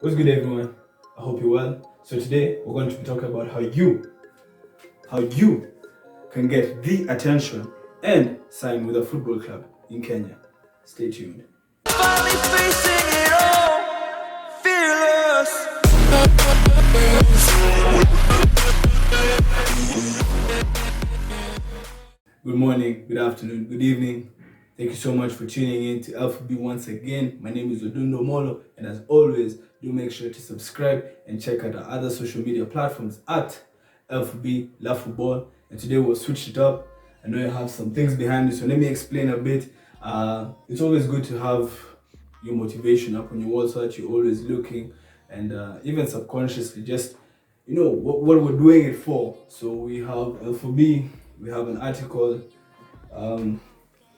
What's good, everyone? I hope you're well. So today we're going to be talking about how you can get the attention and sign with a football club in Kenya. Stay tuned. Finally facing it all, fearless. Good morning, good afternoon, good evening. Thank you so much for tuning in to Alpha B once again. My name is Odundo Molo, and as always, do make sure to subscribe and check out our other social media platforms at Alpha B Love Football. And today we'll switch it up. I know you have some things behind you, so let me explain a bit. It's always good to have your motivation up on your wall so that you're always looking, and even subconsciously, just what we're doing it for. So we have Alpha B, we have an article.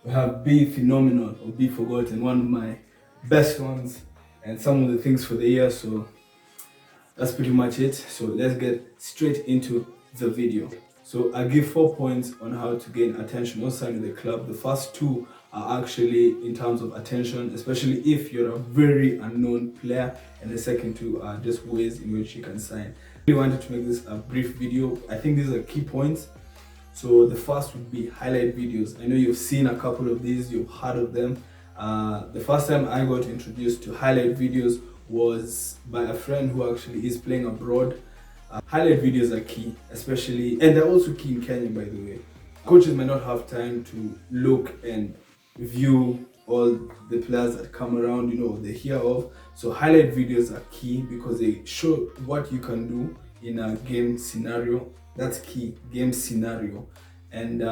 We have Be Phenomenal or Be Forgotten, one of my best ones, and some of the things for the year. So that's pretty much it. So let's get straight into the video. So I give 4 points on how to gain attention outside of the club. The first two are actually in terms of attention, especially if you're a very unknown player, and the second two are just ways in which you can sign. I really wanted to make this a brief video. I think these are key points. So the first would be highlight videos. I know you've seen a couple of these, you've heard of them. The first time I got introduced to highlight videos was by a friend who actually is playing abroad. Highlight videos are key, especially, and they're also key in Kenya, by the way. Coaches might not have time to look and view all the players that come around, they hear of. So highlight videos are key because they show what you can do in a game scenario. That's key, game scenario. And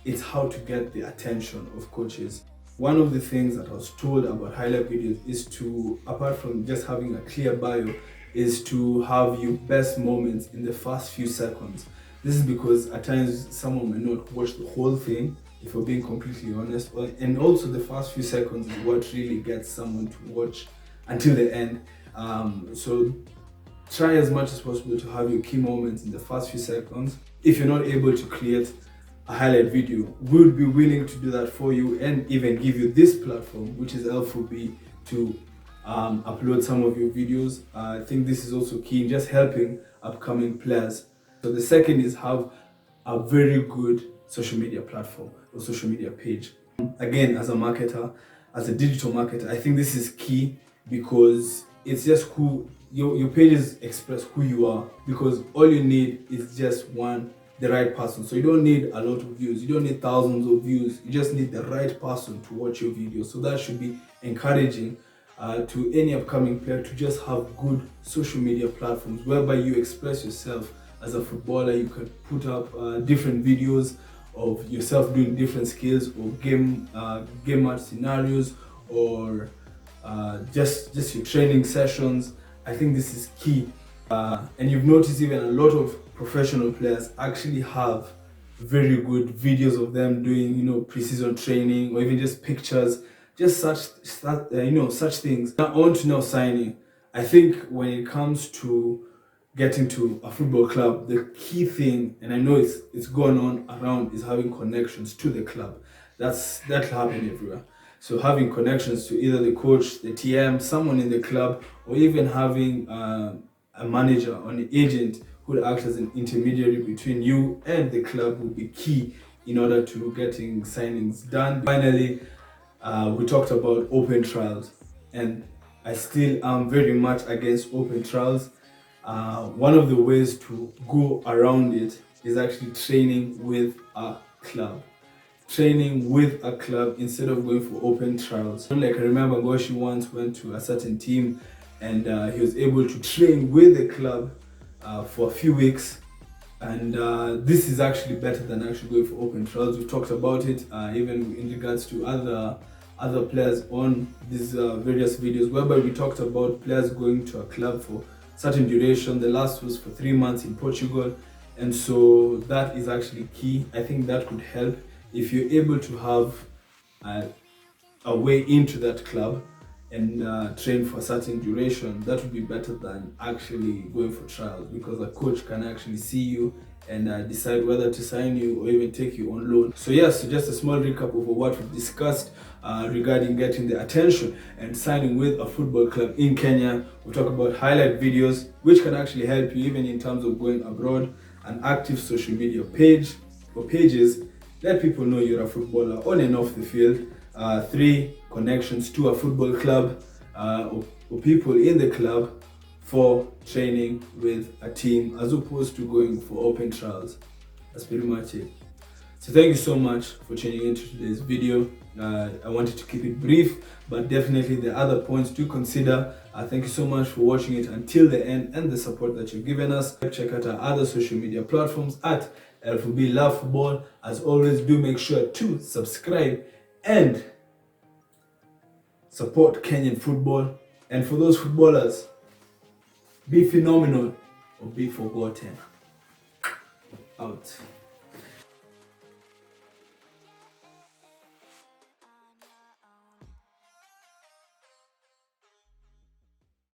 it's how to get the attention of coaches. One of the things that I was told about highlight videos is to, apart from just having a clear bio, is to have your best moments in the first few seconds. This is because at times someone may not watch the whole thing, if we're being completely honest. And also the first few seconds is what really gets someone to watch until the end. So try as much as possible to have your key moments in the first few seconds. If you're not able to create a highlight video, we would be willing to do that for you and even give you this platform, which is L4B, to upload some of your videos. I think this is also key in just helping upcoming players. So the second is have a very good social media platform or social media page. Again, as a marketer, as a digital marketer, I think this is key because it's just who your pages express who you are, because all you need is just the right person. So you don't need a lot of views, you don't need thousands of views, you just need the right person to watch your video. So that should be encouraging to any upcoming player to just have good social media platforms whereby you express yourself. As a footballer, you can put up different videos of yourself doing different skills or game match scenarios, or just your training sessions. I think this is key. And you've noticed even a lot of professional players actually have very good videos of them doing, pre-season training, or even just pictures, just such things. Now on to now signing. I think when it comes to getting to a football club, the key thing, and I know it's going on around, is having connections to the club. That'll happen everywhere. So having connections to either the coach, the TM, someone in the club, or even having a manager or an agent who would act as an intermediary between you and the club would be key in order to getting signings done. Finally, we talked about open trials, and I still am very much against open trials. One of the ways to go around it is actually training with a club. Training with a club instead of going for open trials. Like I remember Goshi once went to a certain team, and he was able to train with the club for a few weeks, and this is actually better than actually going for open trials. We've talked about it even in regards to other players on these various videos, whereby we talked about players going to a club for certain duration. The last was for 3 months in Portugal, and so that is actually key. I think that could help if you're able to have a way into that club and train for a certain duration. That would be better than actually going for trials, because a coach can actually see you and decide whether to sign you or even take you on loan. So yes, so just a small recap of what we've discussed regarding getting the attention and signing with a football club in Kenya. We'll talk about highlight videos, which can actually help you even in terms of going abroad, an active social media page or pages, let people know you're a footballer on and off the field. 3, connections to a football club or people in the club. 4, training with a team as opposed to going for open trials. That's pretty much it. So thank you so much for tuning into today's video. I wanted to keep it brief, but definitely the other points to consider. Thank you so much for watching it until the end and the support that you've given us. Check out our other social media platforms at LFB Love Football. As always, do make sure to subscribe and support Kenyan football. And for those footballers, be phenomenal or be forgotten. Out.